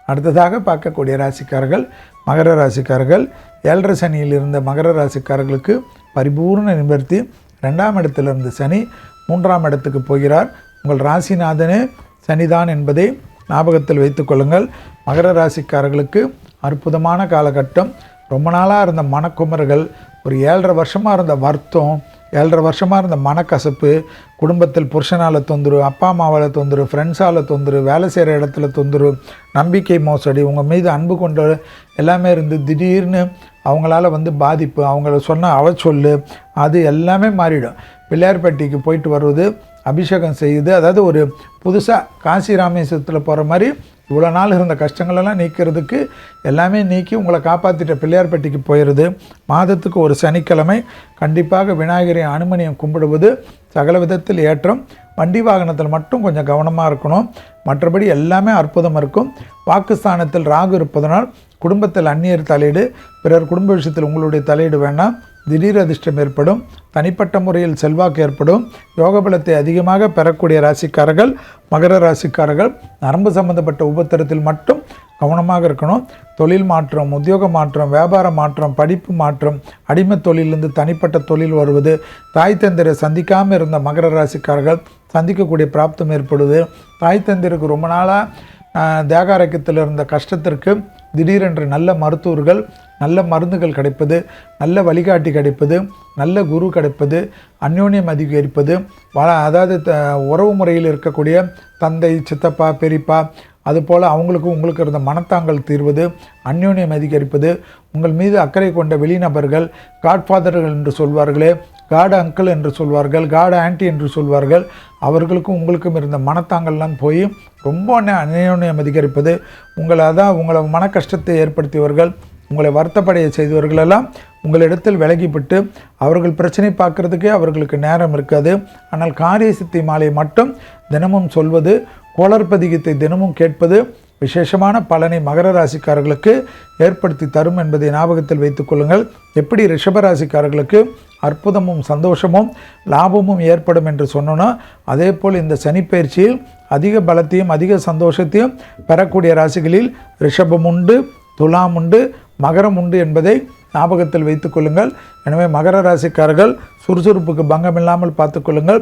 அடுத்ததாக பார்க்கக்கூடிய ராசிக்காரர்கள் மகர ராசிக்காரர்கள். 7.5 சனியில் இருந்த மகர ராசிக்காரர்களுக்கு பரிபூர்ண நிவர்த்தி. 2ஆம் இடத்திலிருந்து சனி 3ஆம் இடத்துக்கு போகிறார். உங்கள் ராசிநாதனே சனிதான் என்பதை ஞாபகத்தில் வைத்து கொள்ளுங்கள். மகர ராசிக்காரர்களுக்கு அற்புதமான காலகட்டம். ரொம்ப நாளாக இருந்த மனக்குமர்கள், ஒரு 7.5 வருஷமாக இருந்த வருத்தம், 7.5 வருஷமாக இருந்த மனக்கசப்பு, குடும்பத்தில் புருஷனால் தொந்தரவு, அப்பா அம்மாவால் தொந்தரவு, ஃப்ரெண்ட்ஸால் தொந்தரவு, வேலை செய்கிற இடத்துல தொந்தரவு, நம்பிக்கை மோசடி, உங்கள் மீது அன்பு கொண்ட எல்லாமே இருந்து திடீர்னு அவங்களால பாதிப்பு, அவங்கள சொன்ன அவச்சொல்லு, அது எல்லாமே மாறிடும். பிள்ளையார்பட்டிக்கு போயிட்டு வருவது, அபிஷேகம் செய்யுது, அதாவது ஒரு புதுசாக காசி ராமேஸ்வரத்தில் போகிற மாதிரி இவ்வளோ நாள் இருந்த கஷ்டங்களெல்லாம் நீக்கிறதுக்கு எல்லாமே நீக்கி உங்களை காப்பாற்றிட்ட பிள்ளையார்பட்டிக்கு போயிடுது. மாதத்துக்கு ஒரு சனிக்கிழமை கண்டிப்பாக விநாயகரையும் அனுமனியும் கும்பிடுவது சகல விதத்தில் ஏற்றம். வண்டி வாகனத்தில் மட்டும் கொஞ்சம் கவனமாக இருக்கணும். மற்றபடி எல்லாமே அற்புதம் இருக்கும். வாக்குஸ்தானத்தில் ராகு இருப்பதனால் குடும்பத்தில் அந்நியர் தலையீடு, பிறர் குடும்ப விஷயத்தில் உங்களுடைய தலையீடு வேண்டாம். திடீர் அதிர்ஷ்டம் ஏற்படும். தனிப்பட்ட முறையில் செல்வாக்கு ஏற்படும். யோகபலத்தை அதிகமாக பெறக்கூடிய ராசிக்காரர்கள் மகர ராசிக்காரர்கள். நரம்பு சம்பந்தப்பட்ட உபத்திரத்தில் மட்டும் கவனமாக இருக்கணும். தொழில் மாற்றம், உத்தியோக மாற்றம், வியாபார மாற்றம், படிப்பு மாற்றம், அடிமை தொழிலிருந்து தனிப்பட்ட தொழில் வருவது, தாய் தந்திரை சந்திக்காமல் இருந்த மகர ராசிக்காரர்கள் சந்திக்கக்கூடிய பிராப்தம் ஏற்படுது. தாய் தந்திருக்கு ரொம்ப நாளாக தேகாரக்கத்தில் இருந்த கஷ்டத்திற்கு திடீரென்று நல்ல மருத்துவர்கள், நல்ல மருந்துகள் கிடைப்பது, நல்ல வழிகாட்டி கிடைப்பது, நல்ல குரு கிடைப்பது, அந்யோன்யம் அதிகரிப்பது, அதாவது உறவு முறையில் இருக்கக்கூடிய தந்தை, சித்தப்பா, பெரியப்பா, அதுபோல் அவங்களுக்கும் உங்களுக்கு இருந்த மனத்தாங்கல் தீர்வது, அந்யோன்யம் அதிகரிப்பது, உங்கள் மீது அக்கறை கொண்ட வெளிநபர்கள், காட்ஃபாதர்கள் என்று சொல்வார்களே, காட் அங்கிள் என்று சொல்வார்கள், காட் ஆன்டி என்று சொல்வார்கள், அவர்களுக்கும் உங்களுக்கும் இருந்த மனத்தாங்கல்லாம் போய் ரொம்ப அந்யோன்யம் அதிகரிப்பது, உங்களை மன கஷ்டத்தை ஏற்படுத்தியவர்கள், உங்களை வருத்தப்படைய செய்தவர்களெல்லாம் உங்களிடத்தில் விலகிவிட்டு அவர்கள் பிரச்சனை பார்க்குறதுக்கே அவர்களுக்கு நேரம் இருக்காது. ஆனால் காரிய சித்தி மாலை மட்டும் தினமும் சொல்வது, கோளற்பதிகத்தை தினமும் கேட்பது விசேஷமான பலனை மகர ராசிக்காரர்களுக்கு ஏற்படுத்தி தரும் என்பதை ஞாபகத்தில் வைத்துக் கொள்ளுங்கள். எப்படி ரிஷபராசிக்காரர்களுக்கு அற்புதமும் சந்தோஷமும் லாபமும் ஏற்படும் என்று சொன்னோன்னா, அதே போல் இந்த சனிப்பயிற்சியில் அதிக பலத்தையும் அதிக சந்தோஷத்தையும் பெறக்கூடிய ராசிகளில் ரிஷபம் உண்டு, துலாம் உண்டு, மகரம் உண்டு என்பதை ஞாபகத்தில் வைத்துக் கொள்ளுங்கள். எனவே மகர ராசிக்காரர்கள் சுறுசுறுப்புக்கு பங்கமில்லாமல் பார்த்துக்கொள்ளுங்கள்.